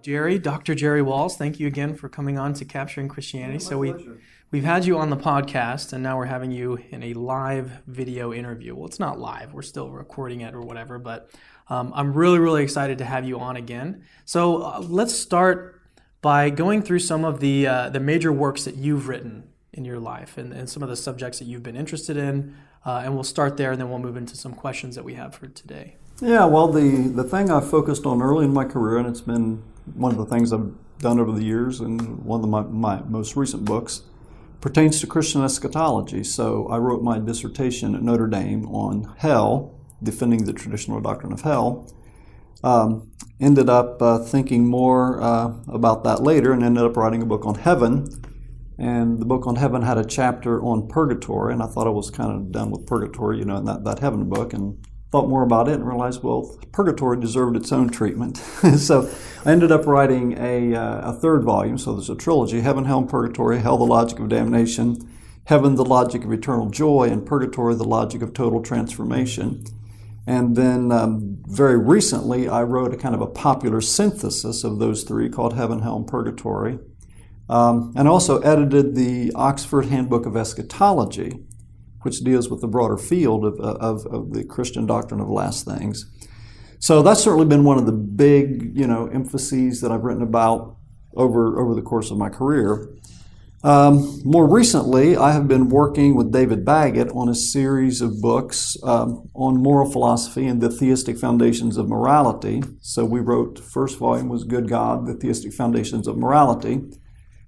Dr. Jerry Walls, thank you again for coming on to Capturing Christianity. Pleasure. We've had you on the podcast, and now we're having you in a live video interview. Well, it's not live. We're still recording it or whatever, but I'm really, really excited to have you on again. So let's start by going through some of the major works that you've written in your life and some of the subjects that you've been interested in, and we'll start there, and then we'll move into some questions that we have for today. Yeah, well, the thing I focused on early in my career, and it's been one of the things I've done over the years, and one of my most recent books, pertains to Christian eschatology. So I wrote my dissertation at Notre Dame on hell, defending the traditional doctrine of hell. Ended up thinking more about that later, and ended up writing a book on heaven. And the book on heaven had a chapter on purgatory, and I thought I was kind of done with purgatory, in that heaven book, and thought more about it and realized, well, purgatory deserved its own treatment. So I ended up writing a third volume, so there's a trilogy: Heaven, Hell, and Purgatory, Hell, the Logic of Damnation; Heaven, the Logic of Eternal Joy; and Purgatory, the Logic of Total Transformation. And then very recently, I wrote a kind of a popular synthesis of those three called Heaven, Hell, and Purgatory. And also edited the Oxford Handbook of Eschatology, which deals with the broader field of the Christian doctrine of last things. So that's certainly been one of the big, emphases that I've written about over the course of my career. More recently, I have been working with David Baggett on a series of books on moral philosophy and the theistic foundations of morality. So we wrote, the first volume was Good God, the Theistic Foundations of Morality.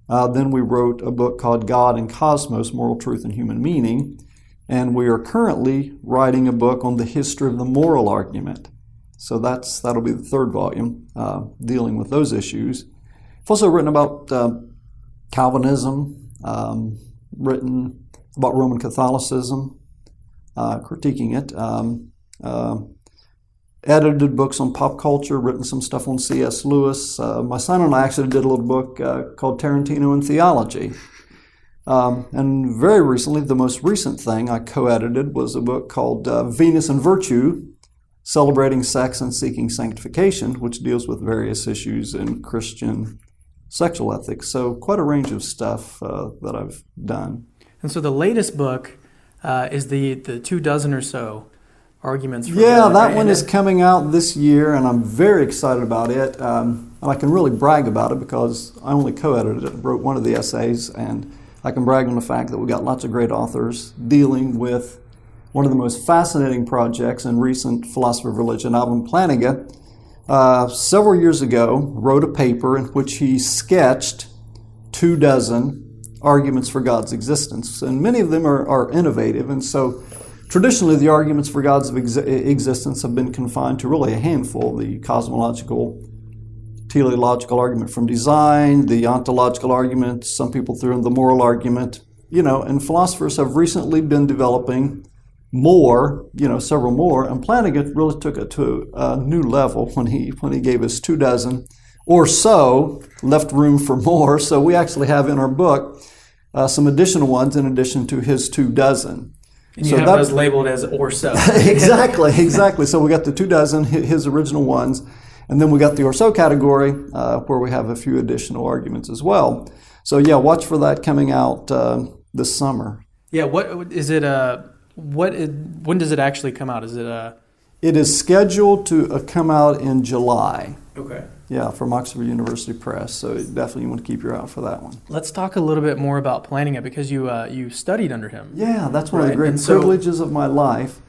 Then we wrote a book called God and Cosmos, Moral Truth and Human Meaning. And we are currently writing a book on the history of the moral argument. So that'll be the third volume, dealing with those issues. I've also written about Calvinism, written about Roman Catholicism, critiquing it, edited books on pop culture, written some stuff on C.S. Lewis. My son and I actually did a little book called Tarantino and Theology. And very recently, the most recent thing I co-edited was a book called Venus and Virtue, Celebrating Sex and Seeking Sanctification, which deals with various issues in Christian sexual ethics. So quite a range of stuff that I've done. And so the latest book is the 24 or so arguments for that one is coming out this year, and I'm very excited about it. And I can really brag about it because I only co-edited it, wrote one of the essays, and I can brag on the fact that we got lots of great authors dealing with one of the most fascinating projects in recent philosophy of religion. Alvin Plantinga, several years ago, wrote a paper in which he sketched 24 arguments for God's existence, and many of them are innovative. And so traditionally, the arguments for God's existence have been confined to really a handful: the cosmological, teleological argument from design, the ontological argument, some people threw in the moral argument, and philosophers have recently been developing more, several more, and Plantinga really took it to a new level when he gave us 24 or so, left room for more. So we actually have in our book some additional ones in addition to his 24. And you have those labeled as or so. Exactly. So we got the 24, his original ones, and then we got the or so category where we have a few additional arguments as well. So watch for that coming out this summer. Yeah, what is it? When does it actually come out? Is it It is scheduled to come out in July. Okay. Yeah, from Oxford University Press. So definitely you want to keep your eye out for that one. Let's talk a little bit more about Plantinga because you studied under him. Yeah, that's one of the great privileges of my life.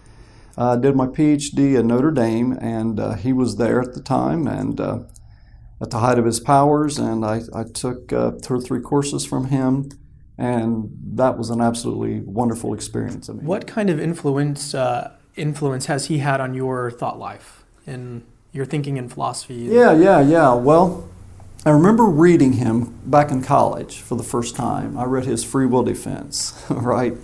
I did my PhD at Notre Dame, and he was there at the time, and at the height of his powers, and I took 2 or 3 courses from him, and that was an absolutely wonderful experience. What kind of influence has he had on your thought life and your thinking in philosophy? Yeah. Well, I remember reading him back in college for the first time. I read his Free Will Defense, right?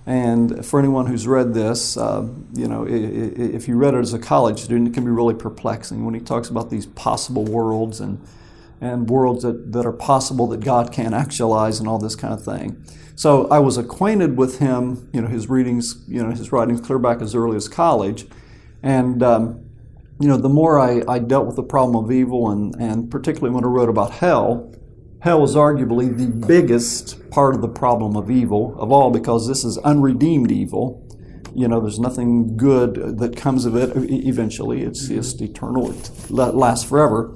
And for anyone who's read this, if you read it as a college student, it can be really perplexing when he talks about these possible worlds and worlds that are possible that God can't actualize and all this kind of thing. So I was acquainted with him, his readings, his writings clear back as early as college. And the more I dealt with the problem of evil, and particularly when I wrote about hell is arguably the biggest part of the problem of evil of all, because this is unredeemed evil. There's nothing good that comes of it eventually. It's just eternal. It lasts forever.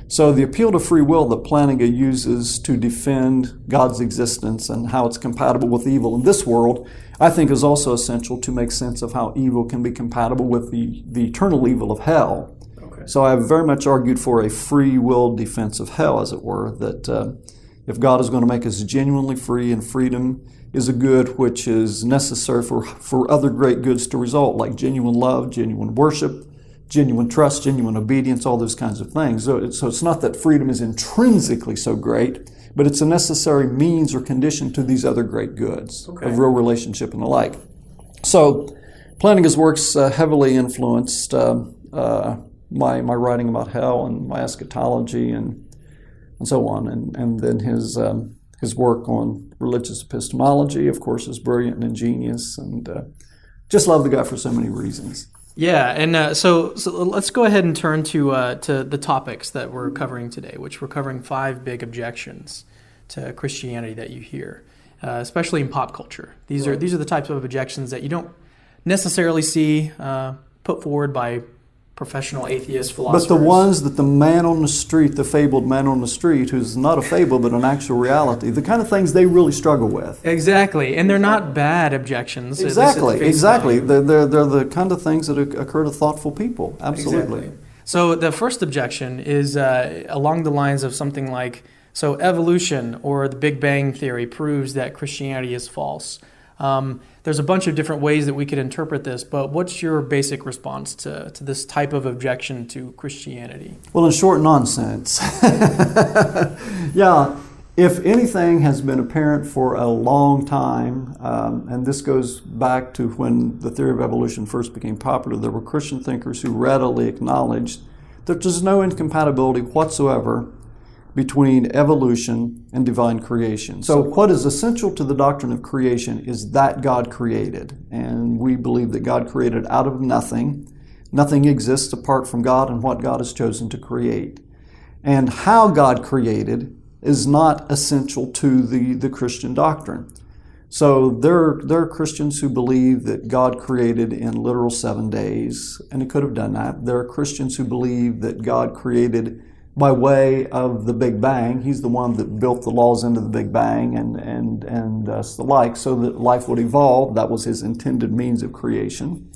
So the appeal to free will that Plantinga uses to defend God's existence and how it's compatible with evil in this world, I think is also essential to make sense of how evil can be compatible with the eternal evil of hell. Okay. So I have very much argued for a free will defense of hell, as it were, that if God is going to make us genuinely free, and freedom is a good which is necessary for other great goods to result, like genuine love, genuine worship, genuine trust, genuine obedience, all those kinds of things. So it's not that freedom is intrinsically so great, but it's a necessary means or condition to these other great goods of real relationship and the like. So Plantinga's works heavily influenced my writing about hell and my eschatology and so on. And then his work on religious epistemology, of course, is brilliant and ingenious, and just love the guy for so many reasons. Yeah, and so let's go ahead and turn to the topics that we're covering today, which we're covering 5 big objections to Christianity that you hear, especially in pop culture. These are the types of objections that you don't necessarily see put forward by professional atheist philosophers. But the ones that the man on the street, the fabled man on the street, who's not a fable but an actual reality, the kind of things they really struggle with. Exactly, and they're not bad objections. Exactly. They're the kind of things that occur to thoughtful people. Absolutely. Exactly. So the first objection is along the lines of something like, so evolution or the Big Bang Theory proves that Christianity is false. There's a bunch of different ways that we could interpret this, but what's your basic response to this type of objection to Christianity? Well, in short, nonsense. Yeah, if anything has been apparent for a long time, and this goes back to when the theory of evolution first became popular, there were Christian thinkers who readily acknowledged that there's no incompatibility whatsoever between evolution and divine creation. So what is essential to the doctrine of creation is that God created. And we believe that God created out of nothing. Nothing exists apart from God and what God has chosen to create. And how God created is not essential to the Christian doctrine. So there are Christians who believe that God created in literal 7 days, and He could have done that. There are Christians who believe that God created by way of the Big Bang. He's the one that built the laws into the Big Bang and the like, so that life would evolve. That was His intended means of creation.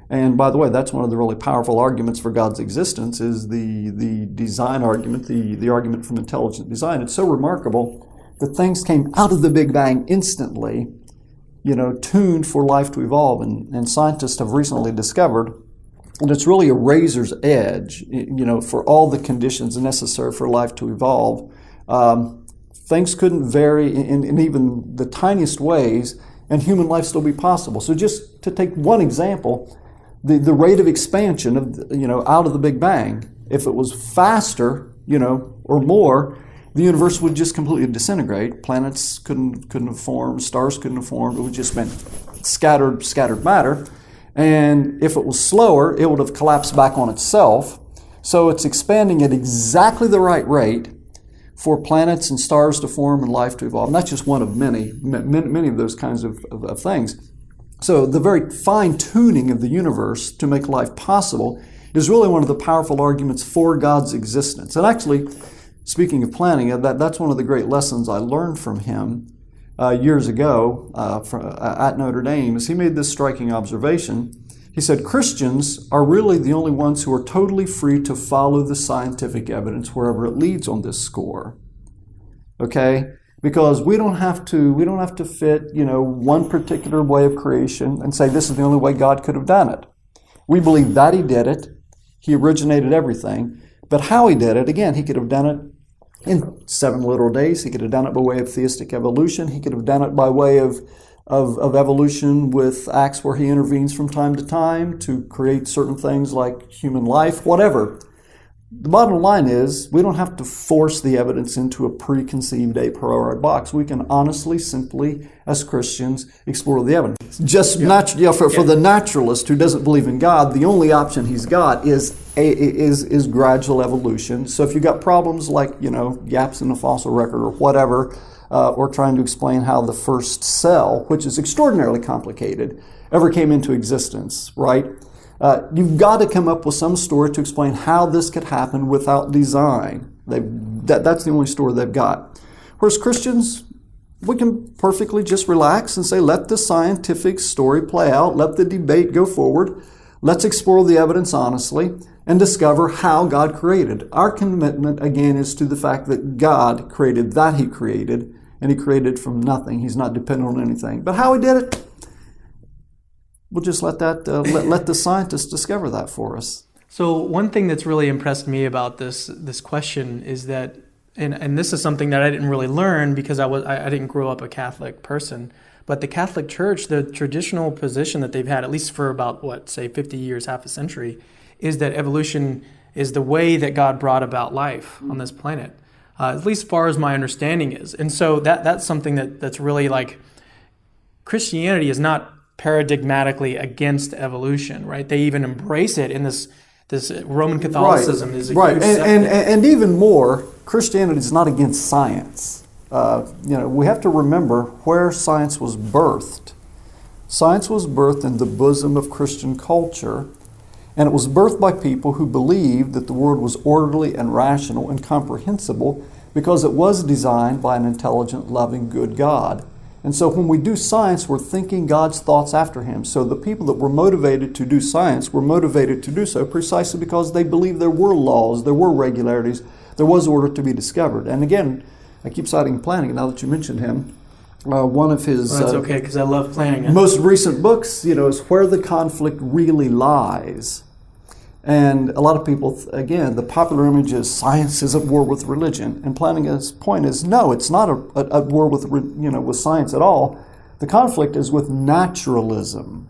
And by the way, that's one of the really powerful arguments for God's existence, is the design argument, the argument from intelligent design. It's so remarkable that things came out of the Big Bang instantly, tuned for life to evolve. And scientists have recently discovered, and it's really a razor's edge, for all the conditions necessary for life to evolve. Things couldn't vary in even the tiniest ways, and human life still be possible. So just to take one example, the rate of expansion of out of the Big Bang, if it was faster, or more, the universe would just completely disintegrate. Planets couldn't have formed, stars couldn't have formed. It would just been scattered matter. And if it was slower, it would have collapsed back on itself. So it's expanding at exactly the right rate for planets and stars to form and life to evolve. And that's just one of many of those kinds of things. So the very fine-tuning of the universe to make life possible is really one of the powerful arguments for God's existence. And actually, speaking of Plantinga, that's one of the great lessons I learned from him years ago at Notre Dame, is he made this striking observation. He said, Christians are really the only ones who are totally free to follow the scientific evidence wherever it leads on this score. Okay? Because we don't have to fit, one particular way of creation and say this is the only way God could have done it. We believe that He did it. He originated everything. But how He did it, again, He could have done it in 7 literal days. He could have done it by way of theistic evolution. He could have done it by way of evolution with acts where He intervenes from time to time to create certain things like human life, whatever. the bottom line is we don't have to force the evidence into a preconceived a priori box. We can honestly, simply, as Christians, explore the evidence. Just for the naturalist who doesn't believe in God, the only option he's got is gradual evolution. So if you've got problems like, gaps in the fossil record or whatever, or trying to explain how the first cell, which is extraordinarily complicated, ever came into existence, right? You've got to come up with some story to explain how this could happen without design. That's the only story they've got. Whereas Christians, we can perfectly just relax and say, let the scientific story play out, let the debate go forward, let's explore the evidence honestly, and discover how God created. Our commitment, again, is to the fact that God created that He created, and He created from nothing. He's not dependent on anything. But how He did it, we'll just let the scientists discover that for us. So one thing that's really impressed me about this question is that, and this is something that I didn't really learn because I didn't grow up a Catholic person, but the Catholic Church, the traditional position that they've had, at least for about, 50 years, half a century, is that evolution is the way that God brought about life on this planet, at least as far as my understanding is. And so that's something that's really like, Christianity is not paradigmatically against evolution, right? They even embrace it in this Roman Catholicism is a huge and even more, Christianity is not against science. We have to remember where science was birthed. Science was birthed in the bosom of Christian culture, and it was birthed by people who believed that the world was orderly and rational and comprehensible because it was designed by an intelligent, loving, good God. And so when we do science, we're thinking God's thoughts after Him. So the people that were motivated to do science were motivated to do so precisely because they believed there were laws, there were regularities, there was order to be discovered. And again, I keep citing Plantinga now that you mentioned him. One of his that's okay, because I love Plantinga. Most recent books, is Where the Conflict Really Lies. And a lot of people, again, the popular image is science is at war with religion. And Plantinga's point is, no, it's not at war with science at all. The conflict is with naturalism.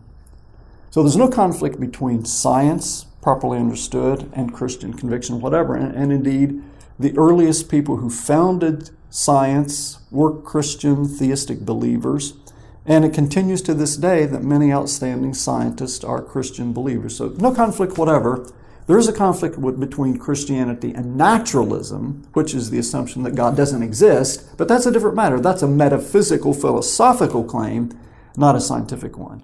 So there's no conflict between science, properly understood, and Christian conviction, whatever. And indeed, the earliest people who founded science were Christian theistic believers. And it continues to this day that many outstanding scientists are Christian believers. So no conflict whatever. There is a conflict between Christianity and naturalism, which is the assumption that God doesn't exist, but that's a different matter. That's a metaphysical, philosophical claim, not a scientific one.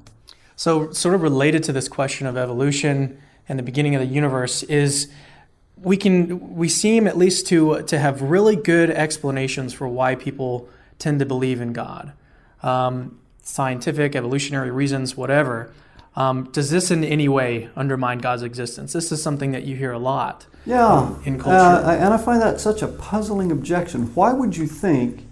So sort of related to this question of evolution and the beginning of the universe is we seem at least to have really good explanations for why people tend to believe in God. Scientific, evolutionary reasons, whatever. Does this in any way undermine God's existence? This is something that you hear a lot in culture. And I find that such a puzzling objection. Why would you think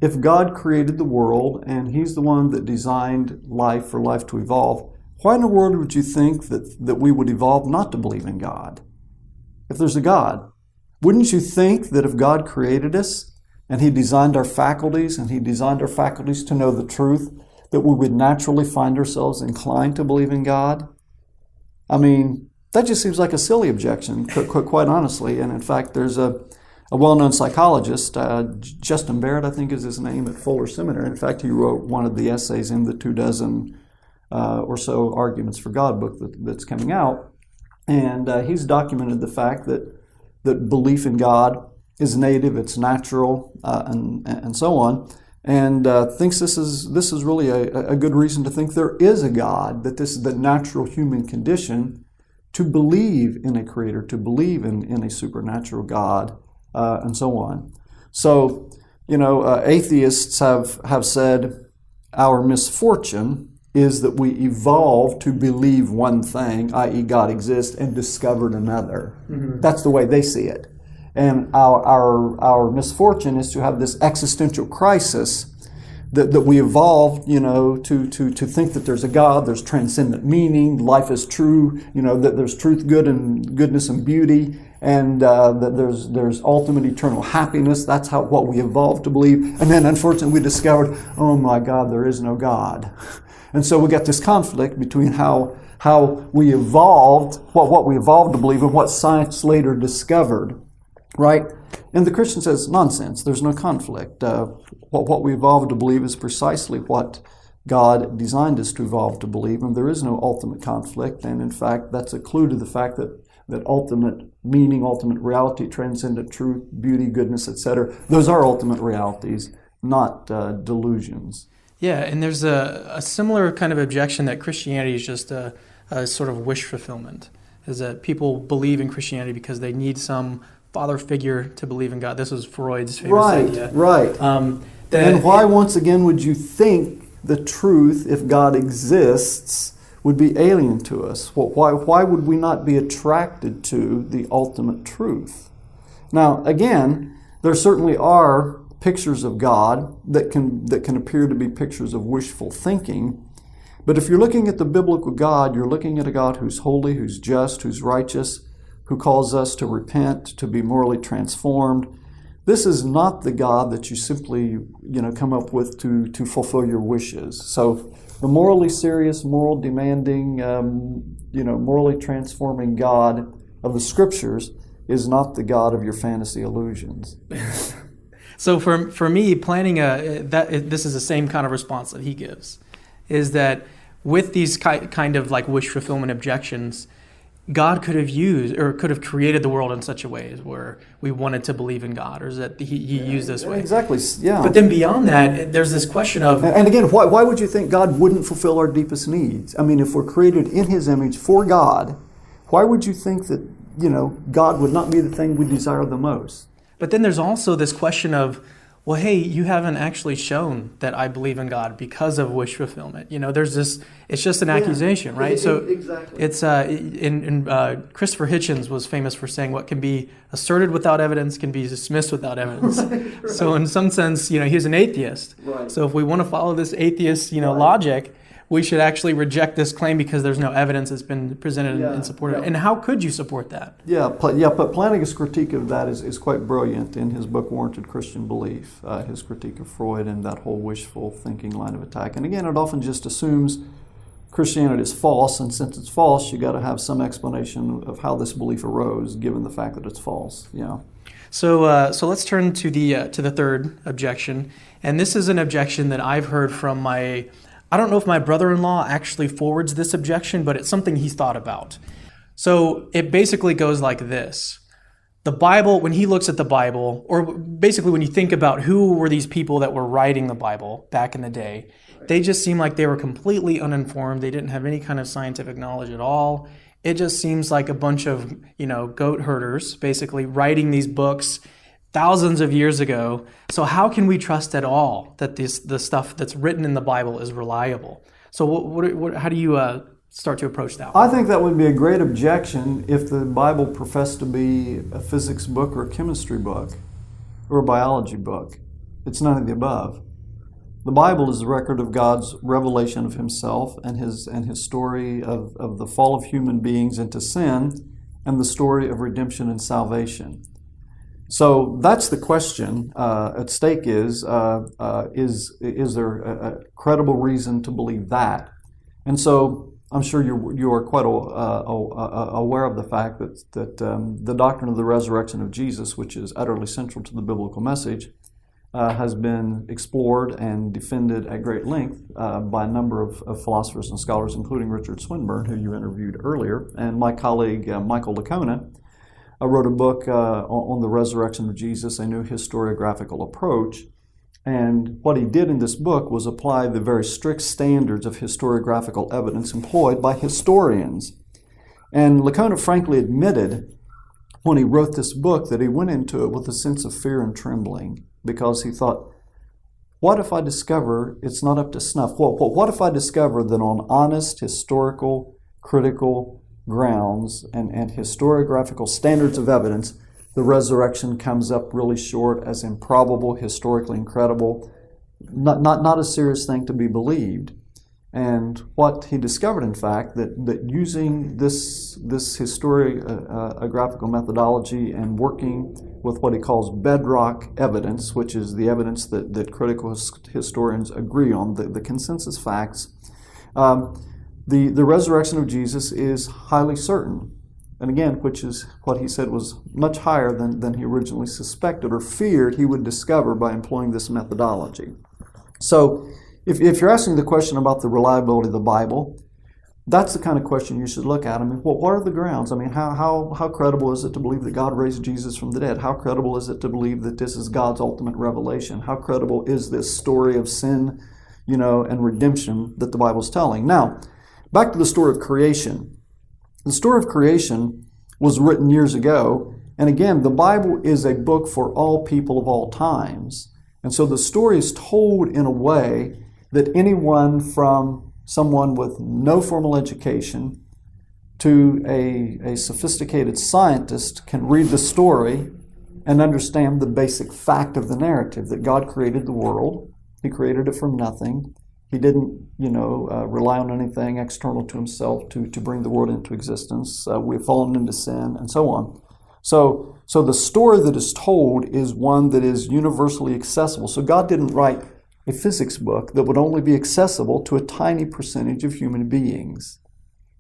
if God created the world and He's the one that designed life for life to evolve, why in the world would you think that we would evolve not to believe in God? If there's a God, wouldn't you think that if God created us and He designed our faculties to know the truth, that we would naturally find ourselves inclined to believe in God? I mean, that just seems like a silly objection, quite honestly. And in fact, there's a well-known psychologist, Justin Barrett, I think is his name, at Fuller Seminary. In fact, he wrote one of the essays in the 24 or so Arguments for God book that's coming out. And he's documented the fact that belief in God is native, it's natural, and so on, and thinks this is really a good reason to think there is a God, that this is the natural human condition to believe in a creator, to believe in a supernatural God, and so on. So, atheists have said our misfortune is that we evolved to believe one thing, i.e. God exists, and discovered another. Mm-hmm. That's the way they see it. And our misfortune is to have this existential crisis that we evolved, to think that there's a God, there's transcendent meaning, life is true, that there's truth, goodness and beauty, and that there's ultimate eternal happiness. That's what we evolved to believe. And then unfortunately we discovered, oh my God, there is no God. And so we got this conflict between how how we evolved, what we evolved to believe and what science later discovered, right? And the Christian says, nonsense, there's no conflict. What we evolved to believe is precisely what God designed us to evolve to believe, and there is no ultimate conflict. And in fact, that's a clue to the fact that ultimate meaning, ultimate reality, transcendent truth, beauty, goodness, etc., those are ultimate realities, not delusions. Yeah, and there's a similar kind of objection that Christianity is just a sort of wish fulfillment, is that people believe in Christianity because they need some father figure to believe in God. This was Freud's famous idea. Right. And why, once again, would you think the truth, if God exists, would be alien to us? Why would we not be attracted to the ultimate truth? Now, again, there certainly are pictures of God that can appear to be pictures of wishful thinking. But if you're looking at the biblical God, you're looking at a God who's holy, who's just, who's righteous, who calls us to repent, to be morally transformed. This is not the God that you simply, come up with to fulfill your wishes. So the morally serious, moral demanding, morally transforming God of the Scriptures is not the God of your fantasy illusions. So for me, planning this is the same kind of response that he gives, is that with these kind of like wish fulfillment objections, God could have used or could have created the world in such a way where we wanted to believe in God, or is that he used this way. Exactly, yeah. But then beyond that, there's this question of... And again, why would you think God wouldn't fulfill our deepest needs? I mean, if we're created in His image for God, why would you think that, God would not be the thing we desire the most? But then there's also this question of, well, hey, you haven't actually shown that I believe in God because of wish fulfillment. There's this, it's just an accusation, right? So exactly. It's, Christopher Hitchens was famous for saying what can be asserted without evidence can be dismissed without evidence. Right. So in some sense, he's an atheist. Right. So if we want to follow this atheist, logic, we should actually reject this claim because there's no evidence that's been presented in support of it. And how could you support that? But Plantinga's critique of that is quite brilliant in his book, Warranted Christian Belief, his critique of Freud and that whole wishful thinking line of attack. And again, it often just assumes Christianity is false, and since it's false, you got to have some explanation of how this belief arose, given the fact that it's false. So let's turn to the third objection, and this is an objection that I've heard from I don't know if my brother-in-law actually forwards this objection, but it's something he's thought about. So it basically goes like this. The Bible, when he looks at the Bible, or basically when you think about who were these people that were writing the Bible back in the day, they just seem like they were completely uninformed. They didn't have any kind of scientific knowledge at all. It just seems like a bunch of, goat herders basically writing these books thousands of years ago. So how can we trust at all that the stuff that's written in the Bible is reliable? So how do you start to approach that one? I think that would be a great objection if the Bible professed to be a physics book or a chemistry book or a biology book. It's none of the above. The Bible is the record of God's revelation of Himself and his story of the fall of human beings into sin and the story of redemption and salvation. So that's the question at stake is there a credible reason to believe that? And so I'm sure you are quite aware of the fact that the doctrine of the resurrection of Jesus, which is utterly central to the biblical message, has been explored and defended at great length by a number of philosophers and scholars, including Richard Swinburne, who you interviewed earlier, and my colleague Michael Licona. I wrote a book on the resurrection of Jesus, a new historiographical approach. And what he did in this book was apply the very strict standards of historiographical evidence employed by historians. And Licona frankly admitted when he wrote this book that he went into it with a sense of fear and trembling because he thought, what if I discover it's not up to snuff? What if I discover that on honest, historical, critical grounds and historiographical standards of evidence, the resurrection comes up really short as improbable, historically incredible, not a serious thing to be believed. And what he discovered, in fact, that using this historiographical methodology and working with what he calls bedrock evidence, which is the evidence that critical historians agree on, the consensus facts, The resurrection of Jesus is highly certain. And again, which is what he said was much higher than he originally suspected or feared he would discover by employing this methodology. So if you're asking the question about the reliability of the Bible, that's the kind of question you should look at. I mean, what are the grounds? I mean, how credible is it to believe that God raised Jesus from the dead? How credible is it to believe that this is God's ultimate revelation? How credible is this story of sin, and redemption that the Bible's telling? Now, back to the story of creation. The story of creation was written years ago, and again, the Bible is a book for all people of all times. And so the story is told in a way that anyone from someone with no formal education to a sophisticated scientist can read the story and understand the basic fact of the narrative, that God created the world. He created it from nothing. He didn't, rely on anything external to himself to bring the world into existence. We've fallen into sin and so on. So the story that is told is one that is universally accessible. So God didn't write a physics book that would only be accessible to a tiny percentage of human beings.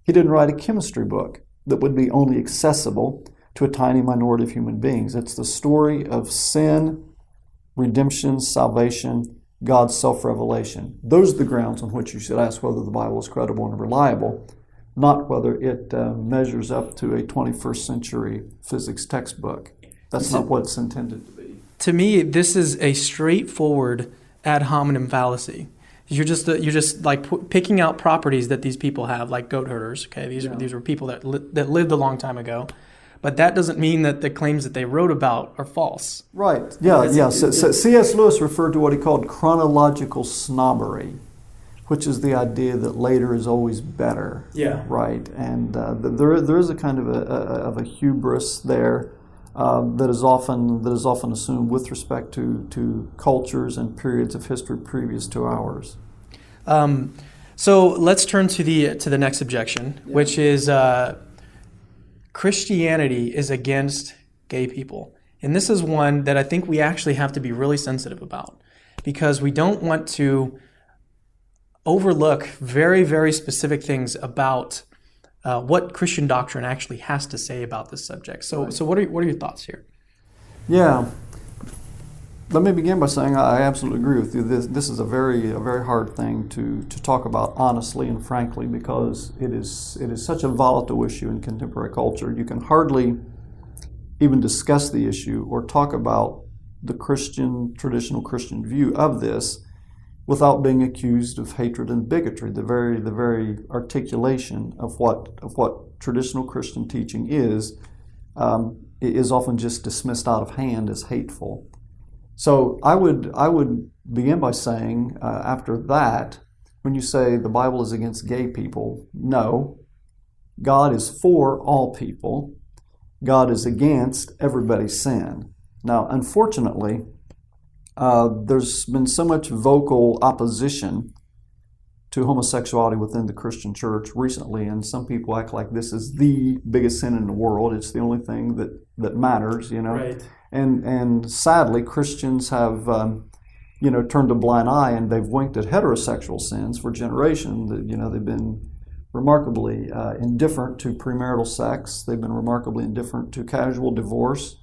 He didn't write a chemistry book that would be only accessible to a tiny minority of human beings. It's the story of sin, redemption, salvation, God's self-revelation. Those are the grounds on which you should ask whether the Bible is credible and reliable, not whether it measures up to a 21st century physics textbook. That's not what it's intended to be. To me, this is a straightforward ad hominem fallacy. You're just like picking out properties that these people have, like goat herders. Okay, these are people that lived a long time ago, but that doesn't mean that the claims that they wrote about are false. Right. Yeah. So C.S. Lewis referred to what he called chronological snobbery, which is the idea that later is always better. Yeah. Right. And there is a kind of a hubris there. That is often assumed with respect to cultures and periods of history previous to ours. So let's turn to the next objection, which is Christianity is against gay people, and this is one that I think we actually have to be really sensitive about, because we don't want to overlook very, very specific things about what Christian doctrine actually has to say about this subject. So what are your thoughts here? Yeah, let me begin by saying I absolutely agree with you. This is a very hard thing to talk about honestly and frankly, because it is such a volatile issue in contemporary culture. You can hardly even discuss the issue or talk about the traditional Christian view of this without being accused of hatred and bigotry. The very articulation of what traditional Christian teaching is often just dismissed out of hand as hateful. So I would begin by saying, after that, when you say the Bible is against gay people, no, God is for all people. God is against everybody's sin. Now, unfortunately, there's been so much vocal opposition to homosexuality within the Christian church recently, and some people act like this is the biggest sin in the world. It's the only thing that matters, Right. And sadly, Christians have turned a blind eye, and they've winked at heterosexual sins for generations. They've been remarkably indifferent to premarital sex. They've been remarkably indifferent to casual divorce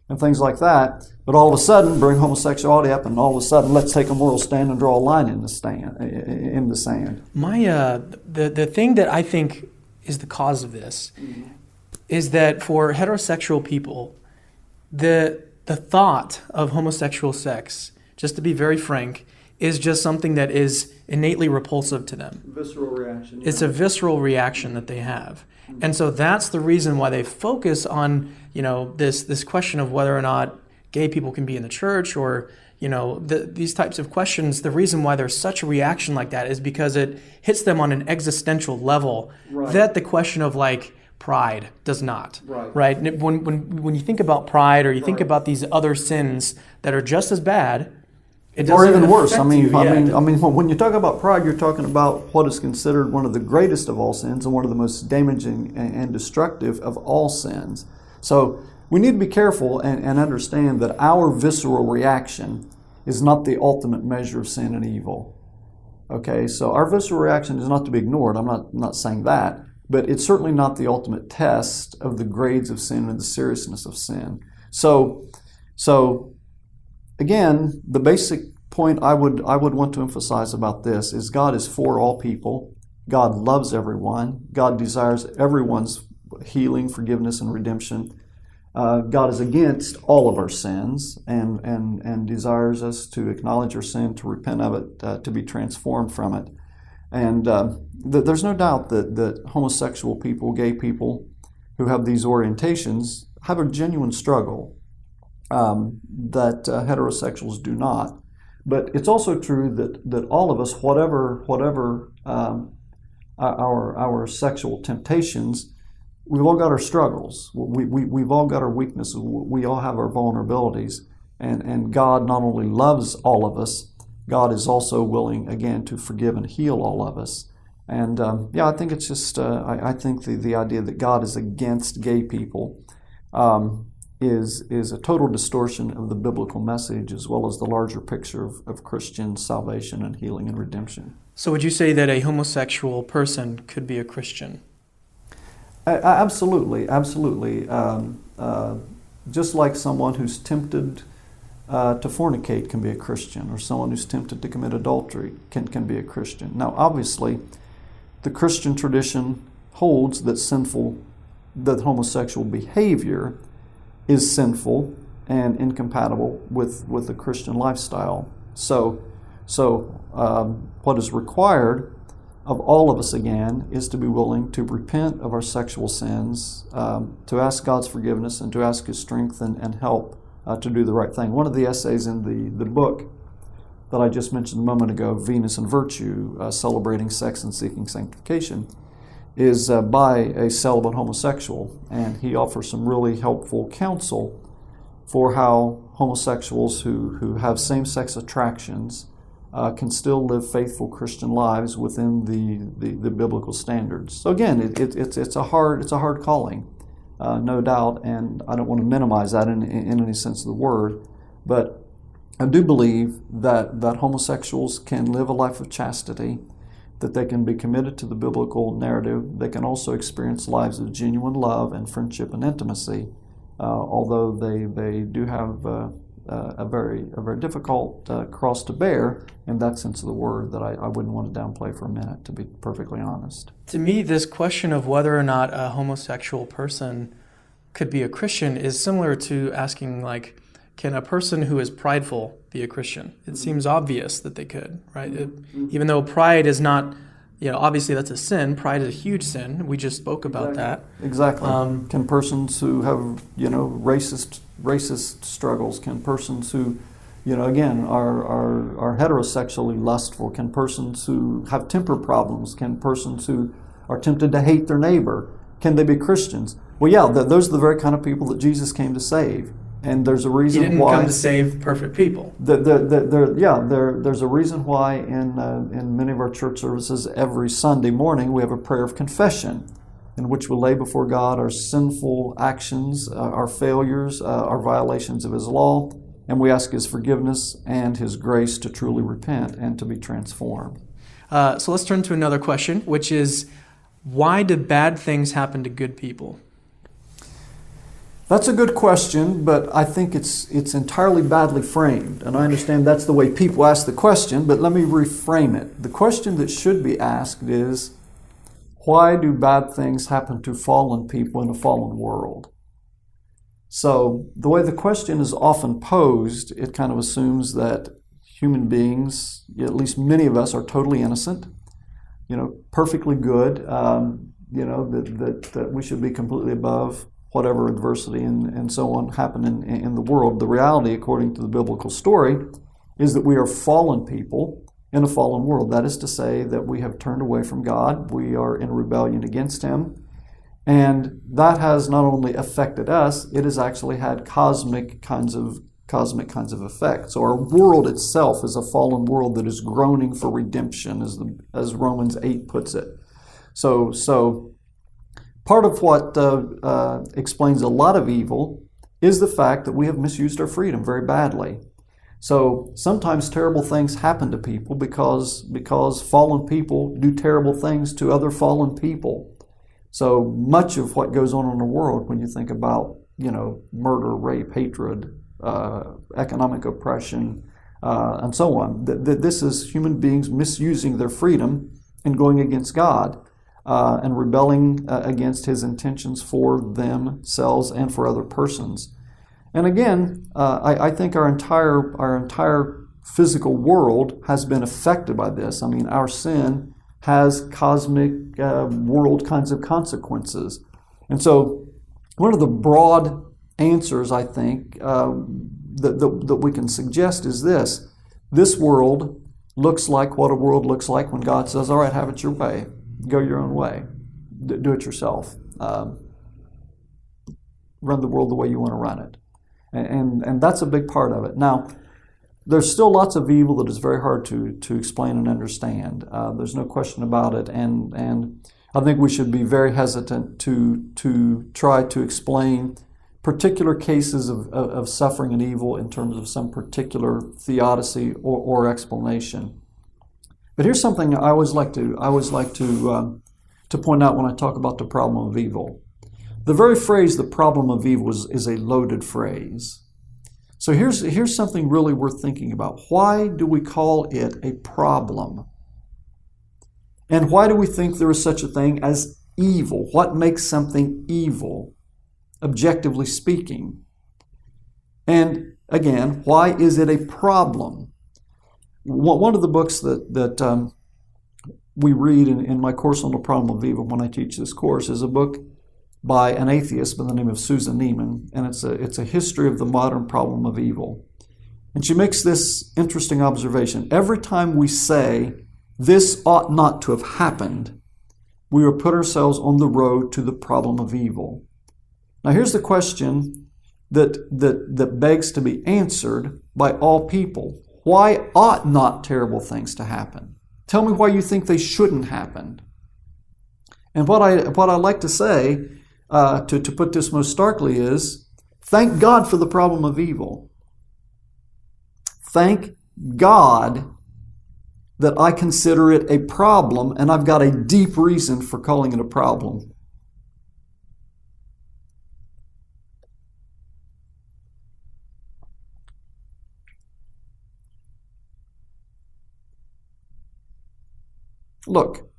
and things like that. But all of a sudden, bring homosexuality up, and all of a sudden, let's take a moral stand and draw a line in the sand. The thing that I think is the cause of this is that for heterosexual people, the thought of homosexual sex, just to be very frank, is just something that is innately repulsive to them. Visceral reaction. It's a visceral reaction that they have. And so that's the reason why they focus on, this question of whether or not gay people can be in the church, or, these types of questions. The reason why there's such a reaction like that is because it hits them on an existential level that the question of pride does not. Right? And when you think about pride, or you think about these other sins that are just as bad, or even worse. I mean, you. when you talk about pride, you're talking about what is considered one of the greatest of all sins and one of the most damaging and destructive of all sins. So we need to be careful and understand that our visceral reaction is not the ultimate measure of sin and evil. Okay, so our visceral reaction is not to be ignored. I'm not saying that, but it's certainly not the ultimate test of the grades of sin and the seriousness of sin. So again, the basic point I would want to emphasize about this is God is for all people. God loves everyone. God desires everyone's healing, forgiveness, and redemption. God is against all of our sins and desires us to acknowledge our sin, to repent of it, to be transformed from it. And there's no doubt that homosexual people, gay people who have these orientations have a genuine struggle that heterosexuals do not. But it's also true that all of us, whatever our sexual temptations, we've all got our struggles. We've all got our weaknesses. We all have our vulnerabilities. And God not only loves all of us, God is also willing, again, to forgive and heal all of us. And I think it's just, I think the idea that God is against gay people is a total distortion of the biblical message, as well as the larger picture of Christian salvation and healing and redemption. So would you say that a homosexual person could be a Christian? Absolutely. Just like someone who's tempted to fornicate can be a Christian, or someone who's tempted to commit adultery can be a Christian. Now, obviously, the Christian tradition holds that homosexual behavior is sinful and incompatible with the Christian lifestyle. So what is required of all of us, again, is to be willing to repent of our sexual sins, to ask God's forgiveness, and to ask His strength and help to do the right thing. One of the essays in the book that I just mentioned a moment ago, Venus and Virtue, Celebrating Sex and Seeking Sanctification, is by a celibate homosexual, and he offers some really helpful counsel for how homosexuals who have same-sex attractions can still live faithful Christian lives within the biblical standards. So again, it's a hard calling, no doubt, and I don't want to minimize that in any sense of the word, but I do believe that homosexuals can live a life of chastity, that they can be committed to the biblical narrative. They can also experience lives of genuine love and friendship and intimacy, although they do have a very difficult cross to bear in that sense of the word that I wouldn't want to downplay for a minute, to be perfectly honest. To me, this question of whether or not a homosexual person could be a Christian is similar to asking, like, can a person who is prideful be a Christian? It seems obvious that they could, right? Even though pride is not, obviously that's a sin. Pride is a huge sin. We just spoke about that. Exactly. Can persons who have, racist struggles, can persons who, again, are heterosexually lustful, can persons who have temper problems, can persons who are tempted to hate their neighbor, can they be Christians? Well, yeah, those are the very kind of people that Jesus came to save. And there's a reason why He didn't come to save perfect people. There's a reason why in many of our church services every Sunday morning we have a prayer of confession, in which we lay before God our sinful actions, our failures, our violations of His law, and we ask His forgiveness and His grace to truly repent and to be transformed. So let's turn to another question, which is, why do bad things happen to good people? That's a good question, but I think it's entirely badly framed. And I understand that's the way people ask the question, but let me reframe it. The question that should be asked is, why do bad things happen to fallen people in a fallen world? So the way the question is often posed, it kind of assumes that human beings, at least many of us, are totally innocent, perfectly good, that we should be completely above whatever adversity and so on happen in the world. The reality, according to the biblical story, is that we are fallen people in a fallen world. That is to say that we have turned away from God. We are in rebellion against Him. And that has not only affected us, it has actually had cosmic kinds of effects. So our world itself is a fallen world that is groaning for redemption, as Romans 8 puts it. So part of what explains a lot of evil is the fact that we have misused our freedom very badly. So sometimes terrible things happen to people because fallen people do terrible things to other fallen people. So much of what goes on in the world, when you think about, murder, rape, hatred, economic oppression, and so on, this is human beings misusing their freedom and going against God and rebelling against His intentions for themselves and for other persons. And again, I think our entire physical world has been affected by this. I mean, our sin has cosmic world kinds of consequences. And so one of the broad answers, I think, that we can suggest is this. This world looks like what a world looks like when God says, all right, have it your way. Go your own way. Do it yourself. Run the world the way you want to run it. And that's a big part of it. Now, there's still lots of evil that is very hard to explain and understand. There's no question about it. And I think we should be very hesitant to try to explain particular cases of suffering and evil in terms of some particular theodicy or explanation. But here's something I always like to point out when I talk about the problem of evil. The very phrase, the problem of evil, is a loaded phrase. So here's something really worth thinking about. Why do we call it a problem? And why do we think there is such a thing as evil? What makes something evil, objectively speaking? And again, why is it a problem? One of the books that we read in my course on the problem of evil when I teach this course is a book by an atheist by the name of Susan Neiman, and it's a history of the modern problem of evil. And she makes this interesting observation. Every time we say, this ought not to have happened, we will put ourselves on the road to the problem of evil. Now here's the question that begs to be answered by all people. Why ought not terrible things to happen? Tell me why you think they shouldn't happen. And what I like to say, to put this most starkly, is thank God for the problem of evil. Thank God that I consider it a problem, and I've got a deep reason for calling it a problem. Look,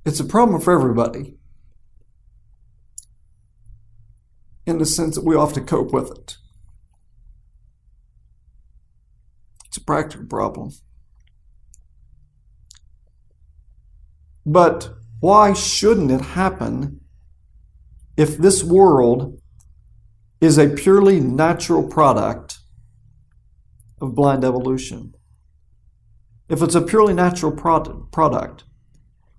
it's a problem for everybody in the sense that we often cope with it. It's a practical problem. But why shouldn't it happen if this world is a purely natural product of blind evolution? If it's a purely natural product,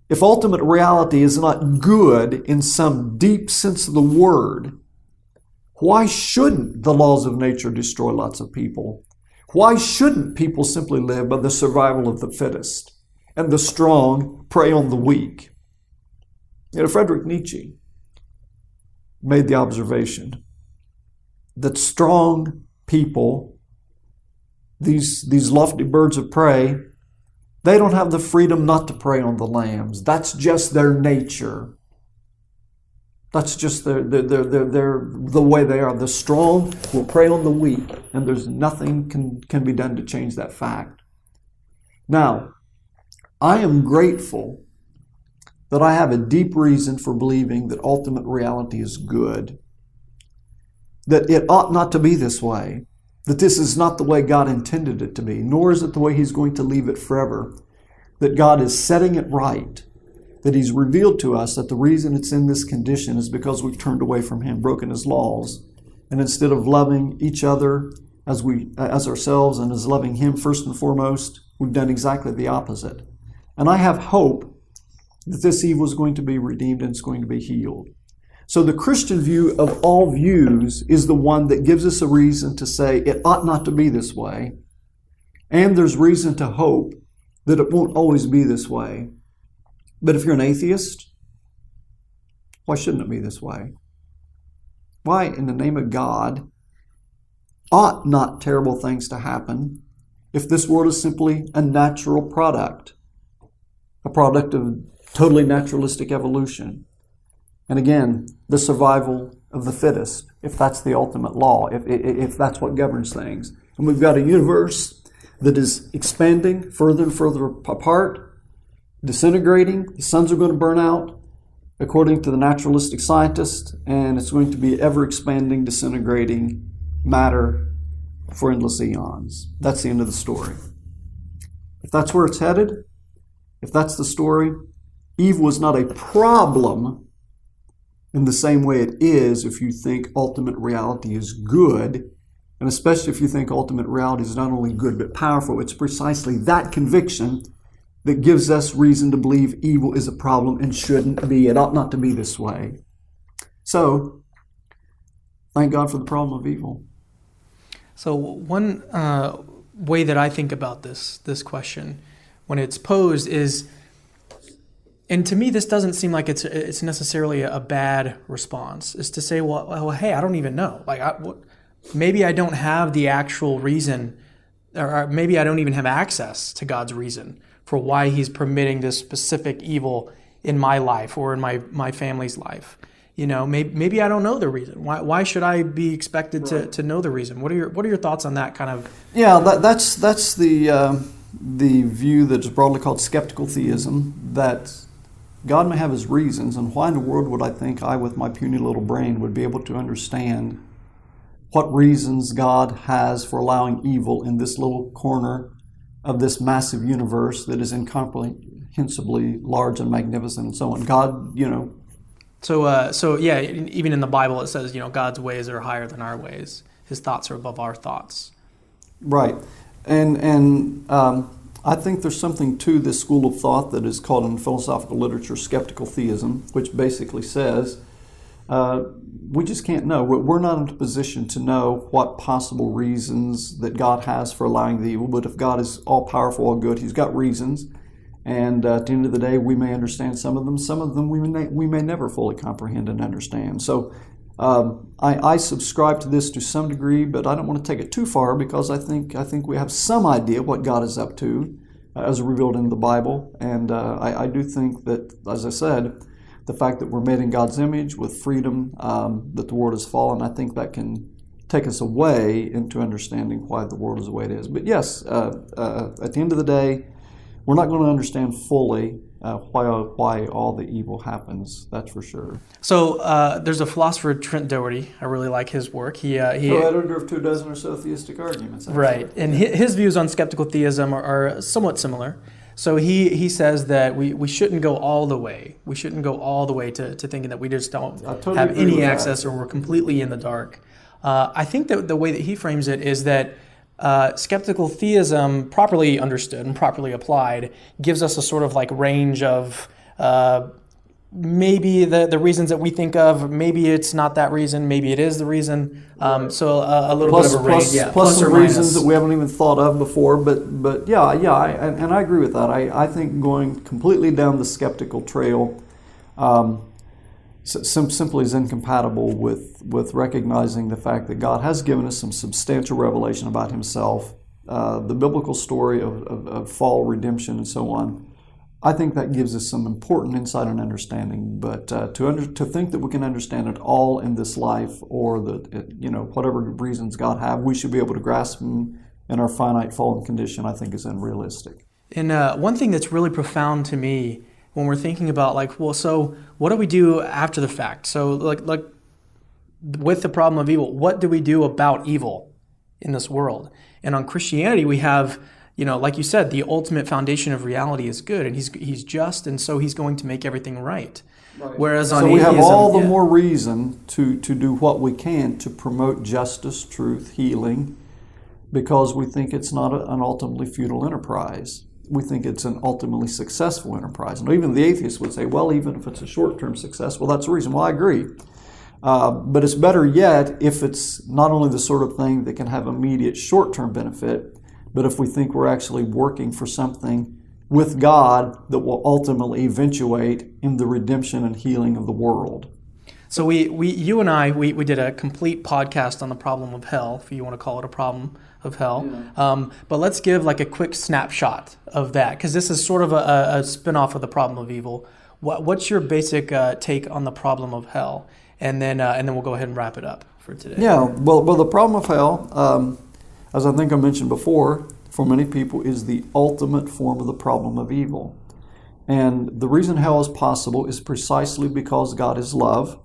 if ultimate reality is not good in some deep sense of the word, why shouldn't the laws of nature destroy lots of people? Why shouldn't people simply live by the survival of the fittest and the strong prey on the weak? Friedrich Nietzsche made the observation that strong people, these lofty birds of prey, they don't have the freedom not to prey on the lambs. That's just their nature. That's just the way they are. The strong will prey on the weak, and there's nothing can be done to change that fact. Now, I am grateful that I have a deep reason for believing that ultimate reality is good, that it ought not to be this way, that this is not the way God intended it to be, nor is it the way He's going to leave it forever, that God is setting it right, that He's revealed to us that the reason it's in this condition is because we've turned away from Him, broken His laws, and instead of loving each other as ourselves and as loving Him first and foremost, we've done exactly the opposite. And I have hope that this evil is going to be redeemed and it's going to be healed. So the Christian view of all views is the one that gives us a reason to say it ought not to be this way, and there's reason to hope that it won't always be this way. But if you're an atheist, why shouldn't it be this way? Why, in the name of God, ought not terrible things to happen if this world is simply a natural product, a product of totally naturalistic evolution. And again, the survival of the fittest, if that's the ultimate law, if that's what governs things. And we've got a universe that is expanding further and further apart, disintegrating. The suns are going to burn out, according to the naturalistic scientists, and it's going to be ever-expanding, disintegrating matter for endless eons. That's the end of the story. If that's where it's headed, if that's the story, evil is not a problem in the same way it is if you think ultimate reality is good, and especially if you think ultimate reality is not only good but powerful. It's precisely that conviction that gives us reason to believe evil is a problem and shouldn't be. It ought not to be this way. So, thank God for the problem of evil. So one way that I think about this question when it's posed is, and to me this doesn't seem like it's necessarily a bad response, is to say, well hey, I don't even know. Maybe I don't have the actual reason, or maybe I don't even have access to God's reason for why He's permitting this specific evil in my life or in my family's life. Maybe I don't know the reason. Why should I be expected to know the reason? What are your thoughts on that kind of? Yeah, that's the view that's broadly called skeptical theism, that God may have His reasons, and why in the world would I think I, with my puny little brain, would be able to understand what reasons God has for allowing evil in this little corner of this massive universe that is incomprehensibly large and magnificent and so on. God, So yeah, even in the Bible it says, God's ways are higher than our ways. His thoughts are above our thoughts. Right. And I think there's something to this school of thought that is called in philosophical literature skeptical theism, which basically says we just can't know. We're not in a position to know what possible reasons that God has for allowing the evil, but if God is all-powerful, all good, He's got reasons. And at the end of the day, we may understand some of them. Some of them we may never fully comprehend and understand. So I subscribe to this to some degree, but I don't want to take it too far, because I think we have some idea what God is up to as revealed in the Bible. And I do think that, as I said, the fact that we're made in God's image with freedom, that the world has fallen, I think that can take us away into understanding why the world is the way it is. But yes, at the end of the day, we're not going to understand fully why all the evil happens. That's for sure. So there's a philosopher, Trent Doherty. I really like his work. He co-editor of 24 or so theistic arguments. Actually. Right, and his views on skeptical theism are somewhat similar. So he says that we shouldn't go all the way. We shouldn't go all the way to thinking that we just don't have any access or we're completely in the dark. I think that the way that he frames it is that skeptical theism, properly understood and properly applied, gives us a sort of like range of maybe the reasons that we think of. Maybe it's not that reason. Maybe it is the reason. So a little bit of a range. Plus some reasons that we haven't even thought of before. But yeah, and I agree with that. I think going completely down the skeptical trail simply is incompatible with recognizing the fact that God has given us some substantial revelation about Himself, the biblical story of fall, redemption, and so on. I think that gives us some important insight and understanding. But to think that we can understand it all in this life, or that whatever reasons God have, we should be able to grasp them in our finite fallen condition, I think is unrealistic. And one thing that's really profound to me when we're thinking about so what do we do after the fact? So like with the problem of evil, what do we do about evil in this world? And on Christianity, we have, like you said, the ultimate foundation of reality is good, and he's just, and so He's going to make everything right. Whereas on atheism, we have all the yeah. more reason to do what we can to promote justice, truth, healing, because we think it's not an ultimately futile enterprise. We think it's an ultimately successful enterprise. And even the atheist would say, well, even if it's a short-term success, well, that's the reason. Well, I agree. But it's better yet if it's not only the sort of thing that can have immediate short-term benefit, but if we think we're actually working for something with God that will ultimately eventuate in the redemption and healing of the world. So you and I did a complete podcast on the problem of hell, if you want to call it a problem of hell. Yeah. But let's give like a quick snapshot of that, because this is sort of a spin-off of the problem of evil. What's your basic take on the problem of hell? And then we'll go ahead and wrap it up for today. Yeah, well, the problem of hell, as I think I mentioned before, for many people is the ultimate form of the problem of evil. And the reason hell is possible is precisely because God is love.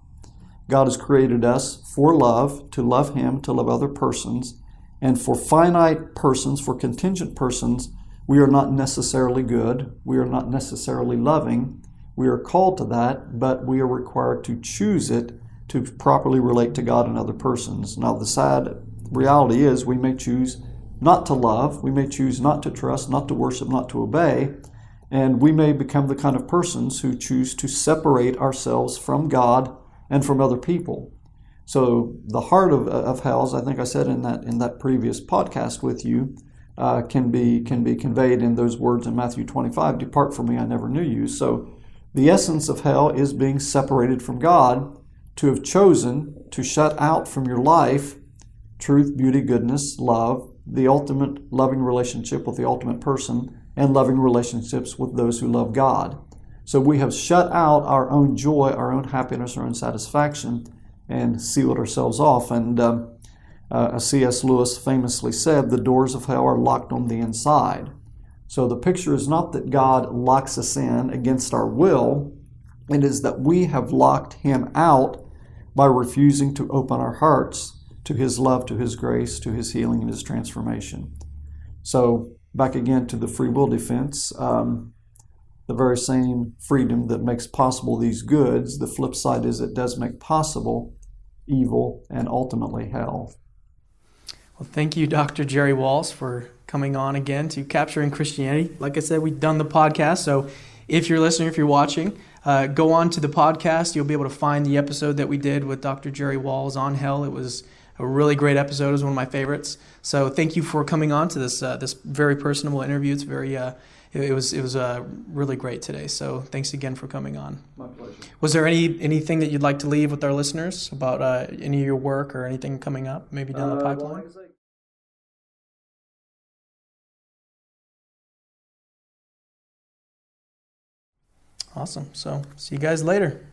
God has created us for love, to love Him, to love other persons. And for finite persons, for contingent persons, we are not necessarily good. We are not necessarily loving. We are called to that, but we are required to choose it to properly relate to God and other persons. Now, the sad reality is we may choose not to love, we may choose not to trust, not to worship, not to obey, and we may become the kind of persons who choose to separate ourselves from God and from other people. So the heart of hell, as I think I said in that previous podcast with you, can be conveyed in those words in Matthew 25, "Depart from me, I never knew you." So the essence of hell is being separated from God, to have chosen to shut out from your life truth, beauty, goodness, love, the ultimate loving relationship with the ultimate person, and loving relationships with those who love God. So we have shut out our own joy, our own happiness, our own satisfaction, and sealed ourselves off. And as C.S. Lewis famously said, the doors of hell are locked on the inside. So the picture is not that God locks us in against our will. It is that we have locked Him out by refusing to open our hearts to His love, to His grace, to His healing, and His transformation. So back again to the free will defense, the very same freedom that makes possible these goods, the flip side is it does make possible evil and ultimately hell. Well, thank you, Dr. Jerry Walls, for coming on again to Capturing Christianity. Like I said, we've done the podcast, so if you're listening, if you're watching, go on to the podcast. You'll be able to find the episode that we did with Dr. Jerry Walls on hell. It was a really great episode. It was one of my favorites. So thank you for coming on to this very personable interview. It's very it was really great today. So thanks again for coming on. My pleasure. Was there anything that you'd like to leave with our listeners about any of your work or anything coming up, maybe down the pipeline? Awesome. So see you guys later.